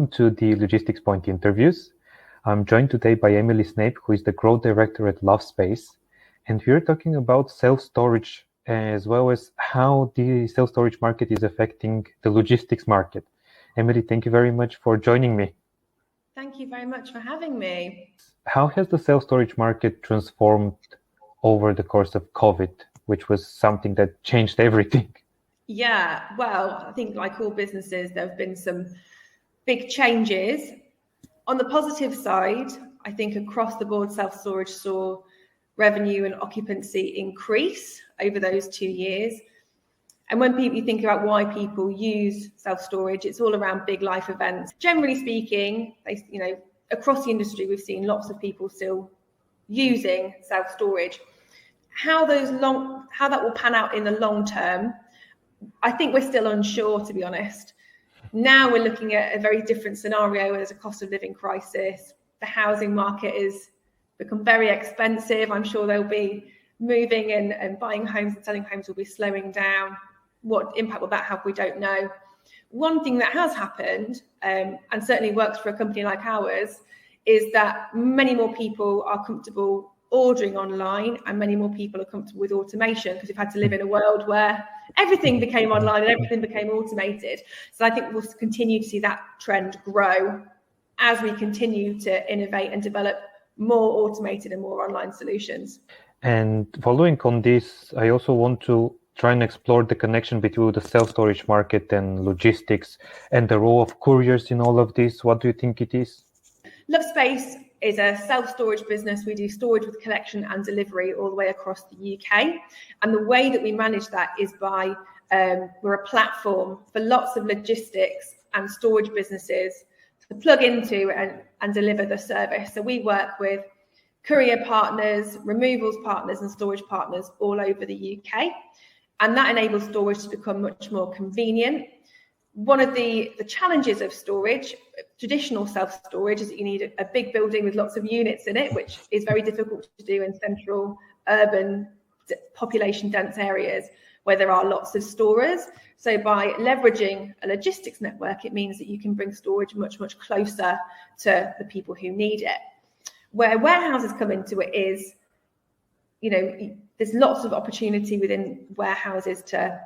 welcome to the Logistics Point interviews. I'm joined today by Emily Snape, who is the Growth Director at Lovespace. And we're talking about self-storage as well as how the self-storage market is affecting the logistics market. Emily, thank you very much for joining me. Thank you very much for having me. How has the self-storage market transformed over the course of COVID, which was something that changed everything? Yeah, well, I think like all businesses, there have been some big changes. On the positive side, I think across the board, self-storage saw revenue and occupancy increase over those 2 years. And when you think about why people use self-storage, it's all around big life events. Generally speaking, across the industry, we've seen lots of people still using self-storage. How that will pan out in the long term, I think we're still unsure, to be honest. Now we're looking at a very different scenario where there's a cost of living crisis. The housing market has become very expensive. I'm sure there'll be moving and buying homes and selling homes will be slowing down. What impact will that have? We don't know. One thing that has happened, and certainly works for a company like ours, is that many more people are comfortable ordering online and many more people are comfortable with automation because we've had to live in a world where everything became online and everything became automated. So I think we'll continue to see that trend grow as we continue to innovate and develop more automated and more online solutions. And following on this, I also want to try and explore the connection between the self-storage market and logistics and the role of couriers in all of this. What do you think it is? Lovespace is a self-storage business. We do storage with collection and delivery all the way across the UK. And the way that we manage that is by, we're a platform for lots of logistics and storage businesses to plug into and deliver the service. So we work with courier partners, removals partners and storage partners all over the UK. And that enables storage to become much more convenient. One of the challenges of storage, traditional self-storage, is that you need a big building with lots of units in it, which is very difficult to do in central, urban, population-dense areas where there are lots of storers. So by leveraging a logistics network, it means that you can bring storage much, much closer to the people who need it. Where warehouses come into it is, there's lots of opportunity within warehouses to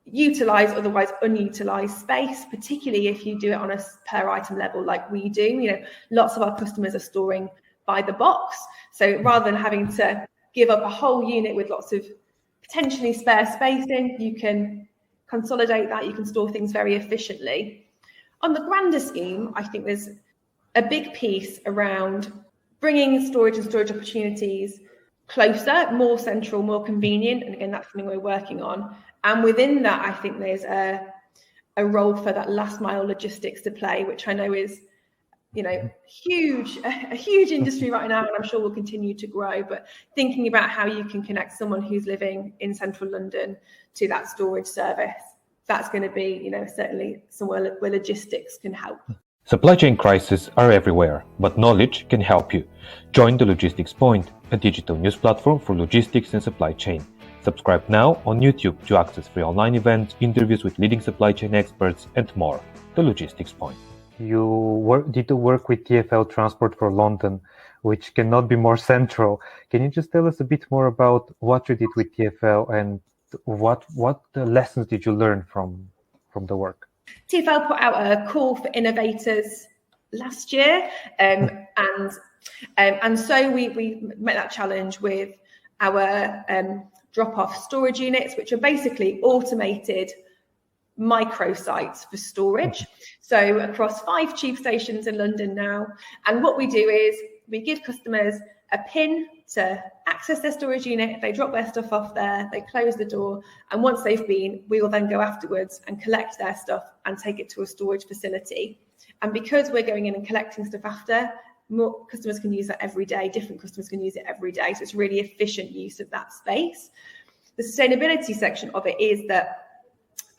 utilize otherwise unutilized space, particularly if you do it on a per item level like we do. Lots of our customers are storing by the box. So rather than having to give up a whole unit with lots of potentially spare space in, you can consolidate that, you can store things very efficiently. On the grander scheme, I think there's a big piece around bringing storage and storage opportunities closer, more central, more convenient. And again, that's something we're working on. And within that, I think there's a role for that last mile logistics to play, which I know is, a huge industry right now, and I'm sure will continue to grow. But thinking about how you can connect someone who's living in central London to that storage service, that's going to be, certainly somewhere where logistics can help. Supply chain crises are everywhere, but knowledge can help you. Join the Logistics Point, a digital news platform for logistics and supply chain. Subscribe now on YouTube to access free online events, interviews with leading supply chain experts, and more. The Logistics Point. You did work with TfL Transport for London, which cannot be more central. Can you just tell us a bit more about what you did with TfL and what lessons did you learn from the work? TfL put out a call for innovators last year, and so we met that challenge with our drop-off storage units, which are basically automated microsites for storage. So across 5 tube stations in London now. And what we do is we give customers a PIN to access their storage unit. They drop their stuff off there, they close the door. And once they've been, we will then go afterwards and collect their stuff and take it to a storage facility. And because we're going in and collecting stuff after, more customers can use that every day. Different customers can use it every day. So it's really efficient use of that space. The sustainability section of it is that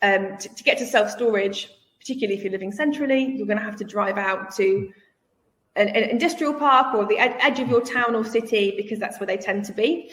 to get to self-storage, particularly if you're living centrally, you're going to have to drive out to an industrial park or the edge of your town or city, because that's where they tend to be.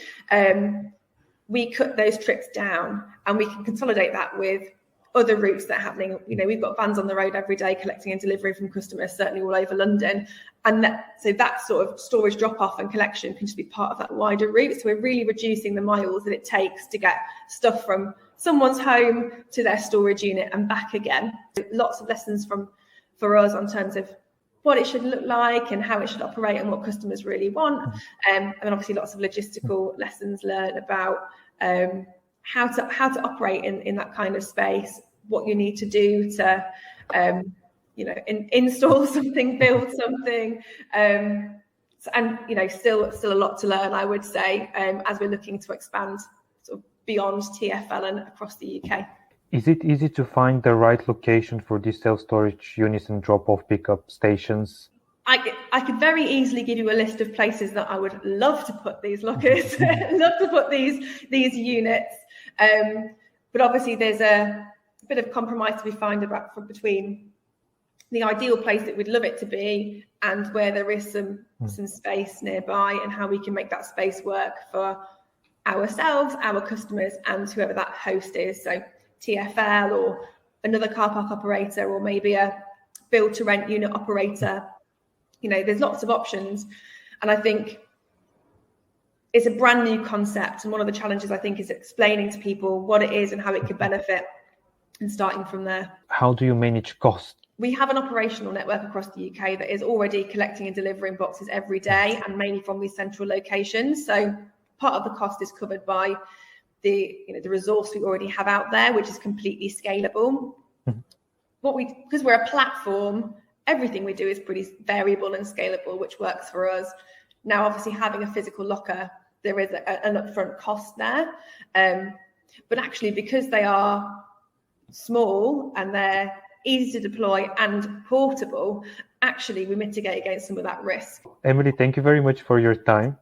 We cut those trips down and we can consolidate that with other routes that are happening. We've got vans on the road every day collecting and delivering from customers, certainly all over London. And so that sort of storage drop-off and collection can just be part of that wider route. So we're really reducing the miles that it takes to get stuff from someone's home to their storage unit and back again. Lots of lessons for us on terms of what it should look like and how it should operate and what customers really want. And obviously lots of logistical lessons learned about how to operate in that kind of space, what you need to do to install something, build something, and still a lot to learn, I would say, as we're looking to expand sort of beyond TfL and across the UK. Is it easy to find the right location for these self-storage units and drop-off pickup stations? I could very easily give you a list of places that I would love to put these lockers, love to put these units. But obviously there's a bit of compromise to be found between the ideal place that we'd love it to be and where there is some space nearby, and how we can make that space work for ourselves, our customers, and whoever that host is. So TfL or another car park operator, or maybe a build to rent unit operator. There's lots of options. And I think it's a brand new concept. And one of the challenges, I think, is explaining to people what it is and how it could benefit, and starting from there. How do you manage cost? We have an operational network across the UK that is already collecting and delivering boxes every day, and mainly from these central locations. So part of the cost is covered by the resource we already have out there, which is completely scalable. Because we're a platform, everything we do is pretty variable and scalable, which works for us. Now, obviously, having a physical locker, there is an upfront cost there. But actually, because they are small and they're easy to deploy and portable, actually we mitigate against some of that risk. Emily, thank you very much for your time.